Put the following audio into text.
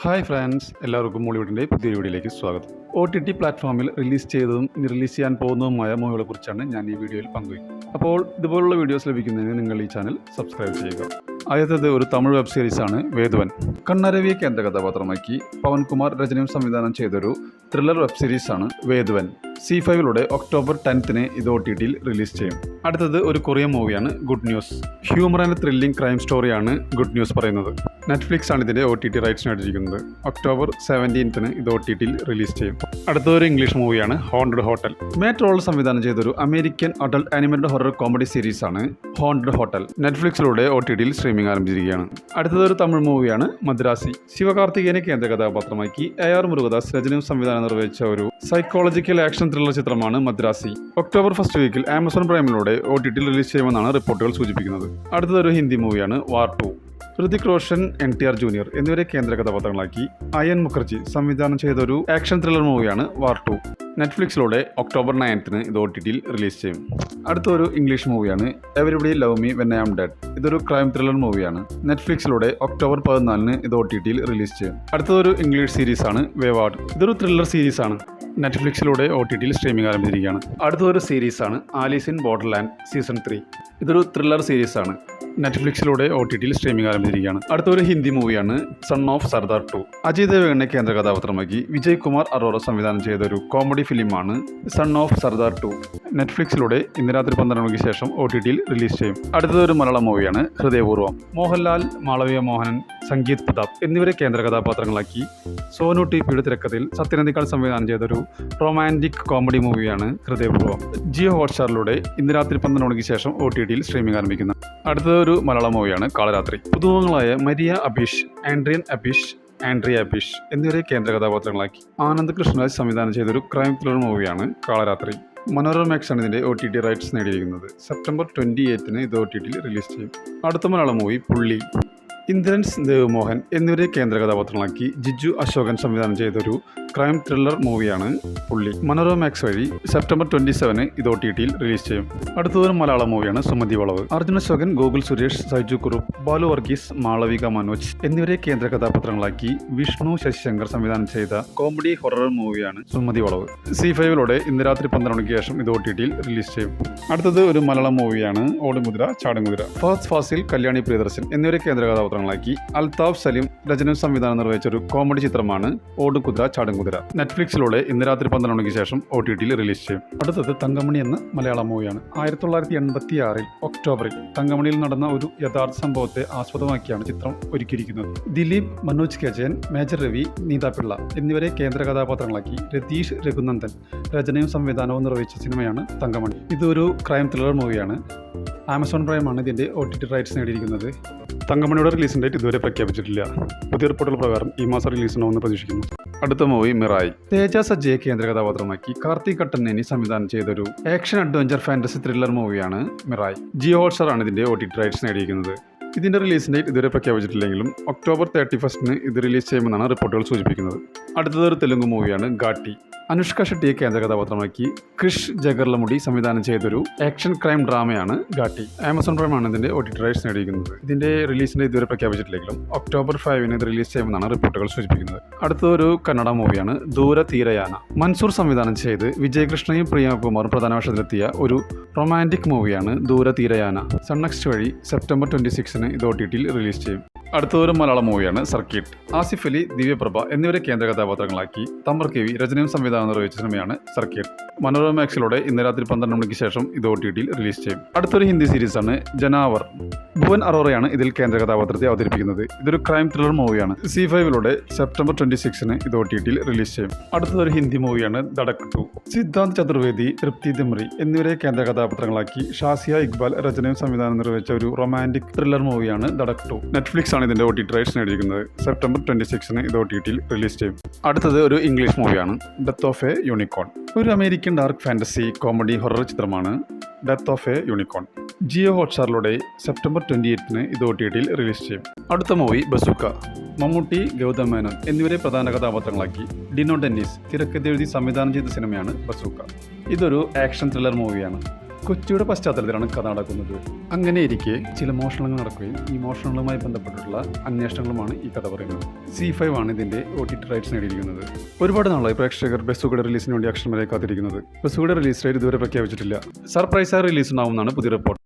Hi friends, എല്ലാവർക്കും മോളിവുഡിൻ്റെ പുതിയൊരു വീഡിയോയിലേക്ക് സ്വാഗതം. OTT പ്ലാറ്റ്ഫോമിൽ റിലീസ് ചെയ്തതും ഇനി റിലീസ് ചെയ്യാൻ പോകുന്നതുമായ മൂവികളെ കുറിച്ചാണ് ഞാൻ ഈ വീഡിയോയിൽ പങ്കുവയ്ക്കുന്നത്. അപ്പോൾ ഇതുപോലുള്ള വീഡിയോസ് ലഭിക്കുന്നതിന് നിങ്ങൾ ഈ ചാനൽ സബ്സ്ക്രൈബ് ചെയ്യുക. ആദ്യത്തേത് ഒരു തമിഴ് വെബ് സീരീസാണ് വേദവൻ. കണ്ണരവിയെ കേന്ദ്ര കഥാപാത്രമാക്കി പവൻകുമാർ രചനയും സംവിധാനം ചെയ്തൊരു ത്രില്ലർ വെബ് സീരീസാണ് വേദവൻ. C5 ഒക്ടോബർ 10 ഇത് OTTയിൽ റിലീസ് ചെയ്യും. അടുത്തത് ഒരു കൊറിയൻ മൂവിയാണ് good news. Humour and thrilling crime സ്റ്റോറിയാണ് ഗുഡ് ന്യൂസ് പറയുന്നത്. നെറ്റ്ഫ്ലിക്സ് ആണ് ഇതിൻ്റെ OTT റൈറ്റ്സ് നേടിയിരിക്കുന്നത്. ഒക്ടോബർ 17 ഇത് OTTയിൽ റിലീസ് ചെയ്യും. അടുത്തൊരു ഇംഗ്ലീഷ് മൂവിയാണ് ഹോണ്ടഡ് ഹോട്ടൽ. മാറ്റ് റോൾ സംവിധാനം ചെയ്തൊരു American adult animated horror comedy സീരീസാണ് ഹോണ്ടഡ് ഹോട്ടൽ. നെറ്റ്ഫ്ലിക്സിലൂടെ OTTയിൽ സ്ട്രീമിംഗ് ആരംഭിച്ചിരിക്കുകയാണ്. അടുത്തതൊരു തമിഴ് മൂവിയാണ് മദ്രാസി. ശിവകാർത്തികേയനെ കേന്ദ്ര കഥാപാത്രമാക്കി AR മുരുകദാസ് രചനയും സംവിധാനം നിർവഹിച്ച ഒരു സൈക്കോളജിക്കൽ ആക്ഷൻ ത്രില്ലർ ചിത്രമാണ് മദ്രാസി. ഒക്ടോബർ ഫസ്റ്റ് വീക്കിൽ ആമസോൺ പ്രൈമിലൂടെ OTTയിൽ റിലീസ് ചെയ്യുമെന്നാണ് റിപ്പോർട്ടുകൾ സൂചിപ്പിക്കുന്നത്. അടുത്തതൊരു ഹിന്ദി മൂവിയാണ് വാർ 2. ഋതിക് റോഷൻ, NTR ജൂനിയർ എന്നിവരെ കേന്ദ്ര കഥാപാത്രങ്ങളാക്കി അയൻ മുഖർജി സംവിധാനം ചെയ്ത ഒരു ആക്ഷൻ ത്രില്ലർ മൂവിയാണ് വാർ 2. നെറ്റ്ഫ്ലിക്സിലൂടെ ഒക്ടോബർ 9 ഇത് OTTയിൽ റിലീസ് ചെയ്യും. അടുത്തൊരു ഇംഗ്ലീഷ് മൂവിയാണ് everybody love me when I am dead. ഇതൊരു ക്രൈം ത്രില്ലർ മൂവിയാണ്. നെറ്റ്ഫ്ലിക്സിലൂടെ ഒക്ടോബർ 14 ഇത് OTTയിൽ റിലീസ് ചെയ്യും. അടുത്തൊരു ഇംഗ്ലീഷ് സീരീസാണ് വേവാർഡ്. ഇതൊരു ത്രില്ലർ സീരീസാണ്. നെറ്റ്ഫ്ലിക്സിലൂടെ OTTയിൽ സ്ട്രീമിംഗ് ആരംഭിച്ചിരിക്കുകയാണ്. അടുത്തൊരു സീരീസാണ് ആലീസ് ഇൻ ബോർഡർലാൻഡ് സീസൺ 3. ഇതൊരു ത്രില്ലർ സീരീസാണ്. നെറ്റ്ഫ്ലിക്സിലൂടെ OTTയിൽ സ്ട്രീമിംഗ് ആരംഭിച്ചിരിക്കുകയാണ്. അടുത്തൊരു ഹിന്ദി മൂവിയാണ് സൺ ഓഫ് സർദാർ 2. അജയ് ദേവ്ഗണിനെ കേന്ദ്ര കഥാപാത്രമാക്കി വിജയ് കുമാർ അറോറ സംവിധാനം ചെയ്ത ഒരു കോമഡി ഫിലിമാണ് സൺ ഓഫ് സർദാർ 2. നെറ്റ്ഫ്ലിക്സിലൂടെ ഇന്ന് രാത്രി 12 മണിക്ക് ശേഷം OTTയിൽ റിലീസ് ചെയ്യും. അടുത്തതൊരു മലയാളം മൂവിയാണ് ഹൃദയപൂർവ്വം. മോഹൻലാൽ, മാളവിക മോഹനൻ, സംഗീത് പ്രതാപ് എന്നിവരെ കേന്ദ്ര കഥാപാത്രങ്ങളാക്കി സോനു TPയുടെ തിരക്കഥയിൽ സത്യനന്ദിക്കാൾ സംവിധാനം ചെയ്തൊരു റൊമാൻറ്റിക് കോമഡി മൂവിയാണ് ഹൃദയപൂർവ്വം. ജിയോ ഹോട്ട്സ്റ്റാറിലൂടെ ഇന്ന് രാത്രി 12 മണിക്ക് ശേഷം OTTയിൽ സ്ട്രീമിംഗ് ആരംഭിക്കുന്നു. അടുത്തതൊരു മലയാളം മൂവിയാണ് കാളരാത്രി. പുതുമുഖങ്ങളായ മരിയ അബീഷ്, ആൻഡ്രിയ അബീഷ് എന്നിവരെ കേന്ദ്ര കഥാപാത്രങ്ങളാക്കി ആനന്ദ് കൃഷ്ണരാജ് സംവിധാനം ചെയ്തൊരു ക്രൈം ത്രില്ലർ മൂവിയാണ് കാളരാത്രി. മനോരമ മാക്സ് ആണ് ഇതിൻ്റെ OTT റൈറ്റ്സ് നേടിയിരിക്കുന്നത്. സെപ്റ്റംബർ 28 ഇത് OTTയിൽ റിലീസ് ചെയ്യും. അടുത്ത മലയാളം മൂവി പുള്ളി. ഇന്ദ്രൻസ് ദേവ്മോഹൻ എന്നിവരെ കേന്ദ്ര കഥാപാത്രങ്ങളാക്കി ജിജു അശോകൻ സംവിധാനം ചെയ്തൊരു ക്രൈം ത്രില്ലർ മൂവിയാണ് പുള്ളി. മനോരമ മാക്സ് വഴി സെപ്റ്റംബർ 27 ഇത് OTTയിൽ റിലീസ് ചെയ്യും. അടുത്തതൊരു മലയാളം മൂവിയാണ് സുമതി വളവ്. അർജുന അശോകൻ, ഗോകുൽ സുരേഷ്, സൈജു കുറുപ്പ്, ബാലു വർഗീസ്, മാളവിക മനോജ് എന്നിവരെ കേന്ദ്ര കഥാപാത്രങ്ങളാക്കി വിഷ്ണു ശശിശങ്കർ സംവിധാനം ചെയ്ത കോമഡി ഹൊറർ മൂവിയാണ് സുമതി വളവ്. C5 ഇന്ന് രാത്രി 12 മണിക്ക് ശേഷം ഇത് OTTയിൽ റിലീസ് ചെയ്യും. അടുത്തത് ഒരു മലയാളം മൂവിയാണ് ഓടുമുദ്ര ചാടുമുദ്ര. ഫഹദ് ഫാസിൽ, കല്യാണി പ്രിയദർശൻ എന്നിവരെ കേന്ദ്ര കഥാപാത്രങ്ങളാക്കി അൽതാഫ് സലീം രചനയും സംവിധാനം നിർവഹിച്ച ഒരു കോമഡി ചിത്രമാണ് ഓടുകുതിര ചാടുകുതിര. നെറ്റ്ഫ്ലിക്സിലൂടെ ഇന്ന് രാത്രി 12 മണിക്ക് ശേഷം OTTയിൽ റിലീസ് ചെയ്യും. അടുത്തത് തങ്കമണി എന്ന മലയാളം മൂവിയാണ്. 1986 ഒക്ടോബറിൽ തങ്കമണിയിൽ നടന്ന ഒരു യഥാർത്ഥ സംഭവത്തെ ആസ്പദമാക്കിയാണ് ചിത്രം ഒരുക്കിയിരിക്കുന്നത്. ദിലീപ്, മനോജ് കെ ജയൻ, മേജർ രവി, നീത പിള്ള എന്നിവരെ കേന്ദ്ര കഥാപാത്രങ്ങളാക്കി രതീഷ് രഘുനന്ദൻ രചനയും സംവിധാനവും നിർവഹിച്ച സിനിമയാണ് തങ്കമണി. ഇതൊരു ക്രൈം ത്രില്ലർ മൂവിയാണ്. ആമസോൺ പ്രൈമാണ് ഇതിൻ്റെ OTT റൈറ്റ്സ് നേടിയിരിക്കുന്നത്. തങ്കമണിയുടെ റിലീസിംഗ് ഡേറ്റ് ഇതുവരെ പ്രഖ്യാപിച്ചിട്ടില്ല. പുതിയ റിപ്പോർട്ടുകൾ പ്രകാരം ഈ മാസം റിലീസിനാവുമെന്ന് പ്രതീക്ഷിക്കുന്നു. അടുത്ത മൂവി മിറായി. തേജ സജ്ജയെ കേന്ദ്ര കഥാപാത്രമാക്കി കാർത്തിക് കട്ടന്നേനി സംവിധാനം ചെയ്തൊരു ആക്ഷൻ അഡ്വഞ്ചർ ഫാന്റസി ത്രില്ലർ മൂവിയാണ് മിറായി. ജിയോ ഹോട്ട്സ്റ്റാർ ആണ് ഇതിൻ്റെ OTT റൈറ്റ്സ് നേടിയിരിക്കുന്നത്. ഇതിൻ്റെ റിലീസിംഗ് ഡേറ്റ് ഇതുവരെ പ്രഖ്യാപിച്ചിട്ടില്ലെങ്കിലും ഒക്ടോബർ 31 ഇത് റിലീസ് ചെയ്യുമെന്നാണ് റിപ്പോർട്ടുകൾ സൂചിപ്പിക്കുന്നത്. അടുത്തതൊരു തെലുങ്ക് മൂവിയാണ് ഘാട്ടി. അനുഷ്ക ഷെട്ടിയെ കേന്ദ്ര കഥാപാത്രമാക്കി ക്രിഷ് ജഗർലമുടി സംവിധാനം ചെയ്തൊരു ആക്ഷൻ ക്രൈം ഡ്രാമയാണ് ഘാട്ടി. ആമസോൺ പ്രൈമാണ് ഇതിൻ്റെ OTT റൈറ്റ്സ് നേടിയിരിക്കുന്നത്. ഇതിൻ്റെ റിലീസിൻ്റെ ഇതുവരെ പ്രഖ്യാപിച്ചിട്ടില്ലെങ്കിലും ഒക്ടോബർ 5 ഇത് റിലീസ് ചെയ്യുമെന്നാണ് റിപ്പോർട്ടുകൾ സൂചിപ്പിക്കുന്നത്. അടുത്തൊരു കന്നഡ മൂവിയാണ് ദൂര തീരയാന. മൻസൂർ സംവിധാനം ചെയ്ത് വിജയകൃഷ്ണയും പ്രിയകുമാറും പ്രധാന വേഷത്തിലെത്തിയ ഒരു റൊമാൻറ്റിക് മൂവിയാണ് ദൂര തീരയാന. സൺനെക്സ്റ്റ് വഴി സെപ്റ്റംബർ 26 ഇത് OTTയിൽ റിലീസ് ചെയ്യും. അടുത്തൊരു മലയാളം മൂവിയാണ് സർക്കിട്ട്. ആസിഫ് അലി, ദിവ്യപ്രഭ എന്നിവരെ കേന്ദ്ര കഥാപാത്രങ്ങളാക്കി തമർ KV രചനയും സംവിധാനം നിർവഹിച്ച സിനിമയാണ് സർക്കിട്ട്. മനോരമ മാക്സിലൂടെ ഇന്ന് രാത്രി 12 മണിക്ക് ശേഷം ഇത് OTTയിൽ റിലീസ് ചെയ്യും. അടുത്തൊരു ഹിന്ദി സീരീസാണ് ജനാവർ. ഭുവൻ അറോറയാണ് ഇതിൽ കേന്ദ്ര കഥാപാത്രത്തെ അവതരിപ്പിക്കുന്നത്. ഇതൊരു ക്രൈം ത്രില്ലർ മൂവിയാണ്. C5 സെപ്റ്റംബർ 26 ഇത് OTTയിൽ റിലീസ് ചെയ്യും. അടുത്തൊരു ഹിന്ദി മൂവിയാണ് ധഡക് 2. സിദ്ധാന്ത് ചതുർവേദി, തൃപ്തി ദിമ്രി എന്നിവരെ കേന്ദ്ര കഥാപാത്രങ്ങളാക്കി ഷാസിയ ഇക്ബാൽ രചനയും സംവിധാനം നിർവഹിച്ച ഒരു റൊമാൻറ്റിക് ത്രില്ലർ മൂവിയാണ് ധഡക് 2. നെറ്റ്ഫ്ലിക്സ് ആണ് ഇതിൻ്റെ OTT റൈറ്റ്സ് നേടിയിരിക്കുന്നത്. സെപ്റ്റംബർ 26 ഇത് OTTയിൽ റിലീസ് ചെയ്യും. അടുത്തത് ഒരു ഇംഗ്ലീഷ് മൂവിയാണ് ഡെത്ത് ഓഫ് എ യൂണിക്കോൺ. ഒരു American dark fantasy comedy horror ചിത്രമാണ് death of a unicorn. Jio ഹോട്ട്സ്റ്റാറിലൂടെ സെപ്റ്റംബർ 28 ഇത് OTTയിൽ റിലീസ് ചെയ്യും. അടുത്ത മൂവി ബസൂക്ക. മമ്മൂട്ടി, ഗൗതം മേനോൻ എന്നിവരെ പ്രധാന കഥാപാത്രങ്ങളാക്കി ഡിനോ ഡെന്നിസ് തിരക്കഥ എഴുതി സംവിധാനം ചെയ്ത സിനിമയാണ് ബസൂക്ക. ഇതൊരു ആക്ഷൻ ത്രില്ലർ മൂവിയാണ്. കൊച്ചിയുടെ പശ്ചാത്തലത്തിലാണ് കഥ നടക്കുന്നത്. അങ്ങനെയിരിക്കെ ചില മോഷണങ്ങൾ നടക്കുകയും ഈ മോഷണങ്ങളുമായി ബന്ധപ്പെട്ടിട്ടുള്ള അന്വേഷണങ്ങളുമാണ് ഈ കഥ പറയുന്നത്. C5 ആണ് ഇതിന്റെ OTT റൈറ്റ്സ് നേടിയിരിക്കുന്നത്. ഒരുപാട് നാളായി പ്രേക്ഷകർ ബസുകളുടെ റിലീസിന് വേണ്ടി അക്ഷരം വരെ കാത്തിരിക്കുന്നത്. ബസുകളുടെ റിലീസ് ഡേറ്റ് ഇതുവരെ പ്രഖ്യാപിച്ചിട്ടില്ല. സർപ്രൈസായി റിലീസ് ഉണ്ടാവുമെന്നാണ് പുതിയ റിപ്പോർട്ട്.